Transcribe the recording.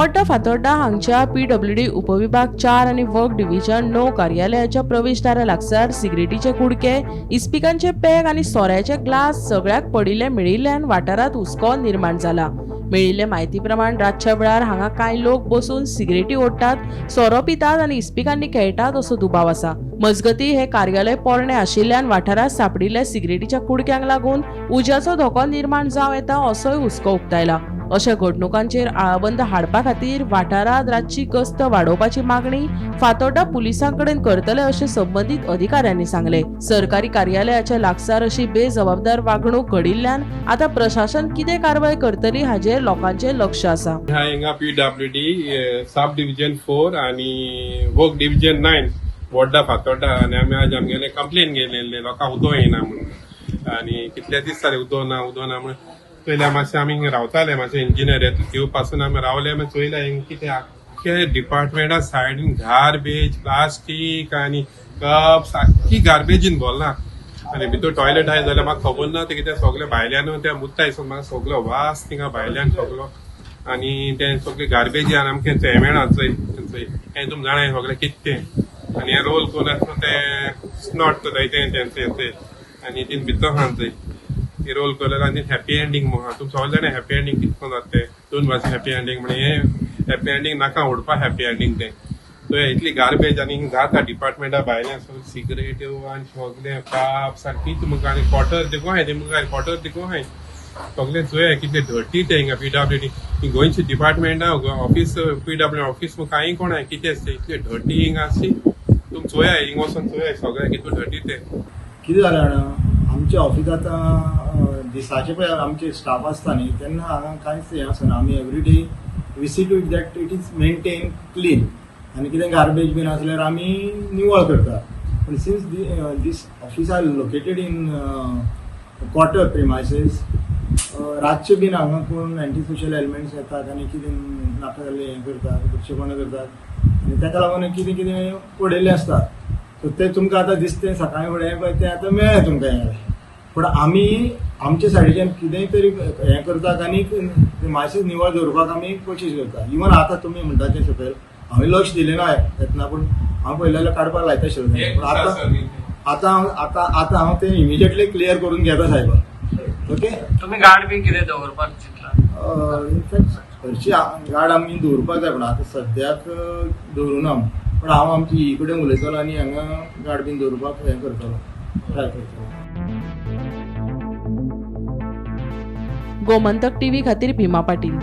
बोड्डा फातोड्डा हांगच्या PWD उपविभाग 4 आणि वर्क डिव्हिजन 9 कार्यालयाच्या प्रवेशदारा लागसार सिगरेटीचे कुडके, इस्पिकांचे पॅक आणि सोऱ्याचे ग्लास सगळ्याक पडिल्ले मेळिल्ल्यान वाठारात हुस्को निर्माण जाला। मेळिल्ले म्हायती प्रमाण रातच्या वेळार हांगा कांय लोक बसून सिगरेटी ओडटात, सोरो पितात आणि इस्पिकांनी खेळटात असो दुबाव आसा। मजगती हे कार्यालय पोरणे आशिल्ल्यान वाठारात सापडिल्ल्या सिगरेटीच्या कुडक्यांक लागून उज्याचो धोको निर्माण जावं येता असोय हुस्को उक्तायला। अशा घडणुकांचेर आळाबंद हाडपा खातीर वाठारात रातची गस्त वाडोवपाची मागणी फातोड्डा पुलिसांकडेन करतले अशें संबंधीत अधिकाऱ्यांनी सांगले। सरकारी कार्यालयाच्या लागसार अशी बेजबाबदार वागणूक घडिल्ल्यान आता प्रशासन कितें कारवाय करतली हाचेर लोकांचे लक्ष आसा। हिंगा PWD सब डिविजन 4 आणि वर्क डिविजन 9 बोड्डा फातोड्डा आणि आम्ही आज आमगेले कंप्लेन गेलेले लोकांक उदो येना म्हणून आणि कितले दीस जाले उदो ना म्हणून पयल्या मातशें आमी रावताले मातशें इंजिनियर येतले त्यो पासून आमी रावले मागीर चोयलें हिंगा कितें आख्खे डिपार्टमेंटा सायडीन गार्बेज प्लास्टीक आनी कप्स आख्खी गार्बेजीन भरला आनी भितर टॉयलेट आहाय जाल्यार म्हाका खबर ना ते कितें सगळे भायल्यान ते मुद्दा हिसोन म्हाका सगळो वास थिंगा भायल्यान सगळो आनी ते सगळे गार्बेजीन आमचे मेळना चोय हें तुमकां जाणाय सगळें कितें आनी हे रोल करून ते स्नॉट जायते तेंचे आनी तीन भितर आहा चोय हे रोल कलर आनी हॅपी एंडींग म्हणून तुमकां सगळे जाणां हॅपी एंडींग कितको जाता ते 2 वर्स हॅपी एंडींग म्हणजे हे हॅपी एंडींग नाका उडपा हॅपी एंडींग ते सो इतली गार्बेज आनी जाता डिपार्टमेंटा भायल्यान सगळे सिगरेट्यो आनी सगळे काप्स आनी कितें तुमकां आनी क्वॉटर देखूं हाय तुमकां क्वॉटर देखूं हाय सगळे चोय कितले धर्टी ते हिंगा PWD गोंयचे डिपार्टमेंटा ऑफिस PWD ऑफिस कांय कोण हाय कितें आसता इतले धर्टी हिंगा आसली तुम चोया हिंगा वचून चोया सगळे कितले धर्टी ते कितें जालें जाणा आमच्या ऑफिसांत दिसाचे पळय आमचे स्टाफ आसता न्ही तेन्ना हांगा कांयच हें आसना आमी every day we see to that it is maintain clean आनी कितें गार्बेज बीन आसल्यार आमी निवळ करता पूण since this office are located in quarter premises रातचे बीन हांगा कोण एंटी सोशल एलिमेंट्स येतात आनी कितें नाका जाल्लें हें करतात प्रक्षेपणां करतात आनी ताका लागून कितें कितें पडयल्लें आसता सो ते तुमकां आतां दिसतें सकाळीं फुडें पळय तें आतां मेळ्ळें तुमकां हें पूण आमी आमचे सायडीच्यान कितेंय तरी हें करतात आनी मातशें निवळ दवरपाक आमी कोशिश करता इवन आतां तुमी म्हणटा तें सकयल हांवें लक्ष दिलें ना येतना पूण हांव पयलें जाल्यार काडपाक लायता आशिल्लो पूण आतां हांव तें इमिजिएटली क्लियर करून घेता साहेब ओके तुम्ही गाड बी कितें दवरपाक चिंतला इनफॅक्ट हरशी गाड आमी दवरपाक जाय पूण आतां सद्याक दवरुना पण हांव आमची ही कडेन उलयतलो आनी हांगा गाड बीन दवरपाक हें करतलो ट्राय करतलो। गोमंतक टीव्ही खातीर भीमा पाटील।